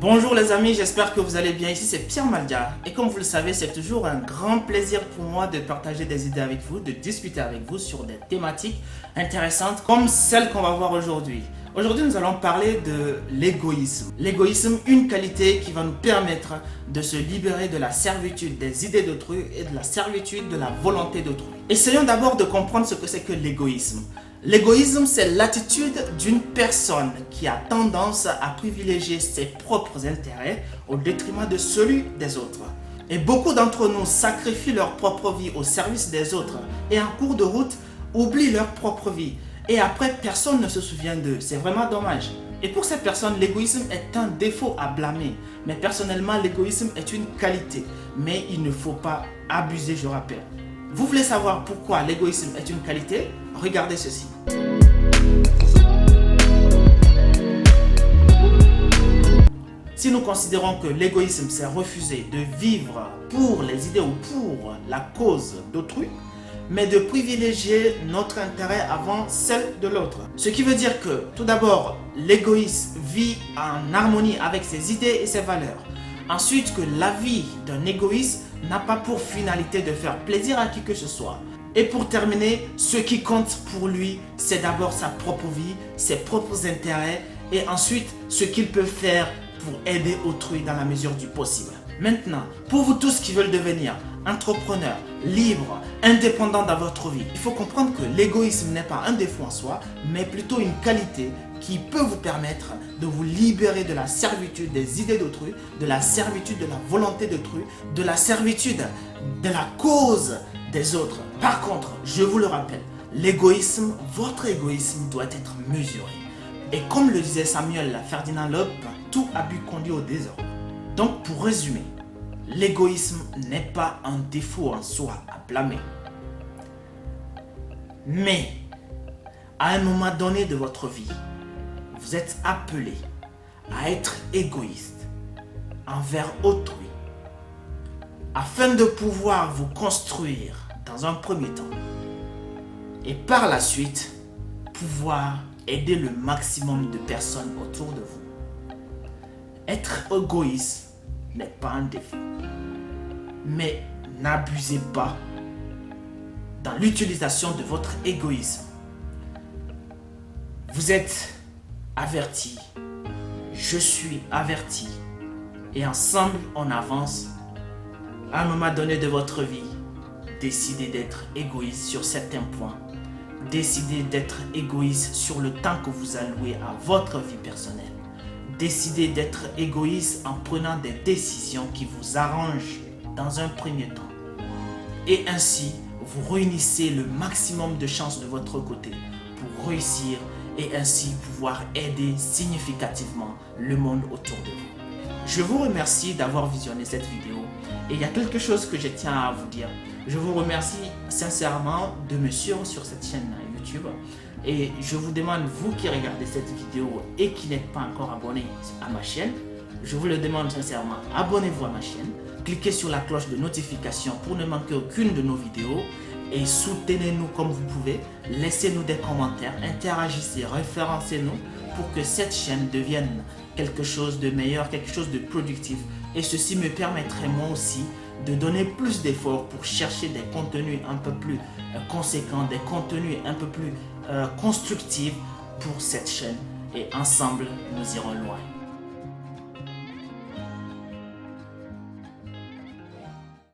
Bonjour les amis, j'espère que vous allez bien. Ici c'est Pierre Maldia et comme vous le savez, c'est toujours un grand plaisir pour moi de partager des idées avec vous, de discuter avec vous sur des thématiques intéressantes comme celle qu'on va voir aujourd'hui. Aujourd'hui, nous allons parler de l'égoïsme. L'égoïsme, une qualité qui va nous permettre de se libérer de la servitude des idées d'autrui et de la servitude de la volonté d'autrui. Essayons d'abord de comprendre ce que c'est que l'égoïsme. L'égoïsme, c'est l'attitude d'une personne qui a tendance à privilégier ses propres intérêts au détriment de celui des autres. Et beaucoup d'entre nous sacrifient leur propre vie au service des autres et en cours de route oublient leur propre vie. Et après, personne ne se souvient d'eux. C'est vraiment dommage. Et pour ces personnes, l'égoïsme est un défaut à blâmer. Mais personnellement, l'égoïsme est une qualité. Mais il ne faut pas abuser, je rappelle. Vous voulez savoir pourquoi l'égoïsme est une qualité? Regardez ceci. Si nous considérons que l'égoïsme, c'est refuser de vivre pour les idées ou pour la cause d'autrui, mais de privilégier notre intérêt avant celle de l'autre. Ce qui veut dire que, tout d'abord, l'égoïste vit en harmonie avec ses idées et ses valeurs. Ensuite, que la vie d'un égoïste n'a pas pour finalité de faire plaisir à qui que ce soit. Et pour terminer, ce qui compte pour lui, c'est d'abord sa propre vie, ses propres intérêts et ensuite ce qu'il peut faire pour aider autrui dans la mesure du possible. Maintenant, pour vous tous qui veulent devenir entrepreneurs, libres, indépendants dans votre vie, il faut comprendre que l'égoïsme n'est pas un défaut en soi, mais plutôt une qualité qui peut vous permettre de vous libérer de la servitude des idées d'autrui, de la servitude de la volonté d'autrui, de la servitude de la cause des autres. Par contre, je vous le rappelle, l'égoïsme, votre égoïsme doit être mesuré. Et comme le disait Samuel Ferdinand Loeb, tout abus conduit au désordre. Donc pour résumer, l'égoïsme n'est pas un défaut en soi à blâmer. Mais, à un moment donné de votre vie, vous êtes appelé à être égoïste envers autrui afin de pouvoir vous construire dans un premier temps et par la suite pouvoir aider le maximum de personnes autour de vous. Être égoïste n'est pas un défaut, mais n'abusez pas dans l'utilisation de votre égoïsme. Vous êtes averti, je suis averti, et ensemble on avance. À un moment donné de votre vie, décidez d'être égoïste sur certains points. Décidez d'être égoïste sur le temps que vous allouez à votre vie personnelle. Décidez d'être égoïste en prenant des décisions qui vous arrangent dans un premier temps. Et ainsi, vous réunissez le maximum de chances de votre côté pour réussir et ainsi pouvoir aider significativement le monde autour de vous. Je vous remercie d'avoir visionné cette vidéo et il y a quelque chose que je tiens à vous dire. Je vous remercie sincèrement de me suivre sur cette chaîne YouTube et je vous demande, vous qui regardez cette vidéo et qui n'êtes pas encore abonné à ma chaîne, je vous le demande sincèrement, abonnez-vous à ma chaîne, cliquez sur la cloche de notification pour ne manquer aucune de nos vidéos et soutenez-nous comme vous pouvez, laissez-nous des commentaires, interagissez, référencez-nous pour que cette chaîne devienne quelque chose de meilleur, quelque chose de productif et ceci me permettrait moi aussi de donner plus d'efforts pour chercher des contenus un peu plus conséquents, des contenus un peu plus constructifs pour cette chaîne et ensemble nous irons loin.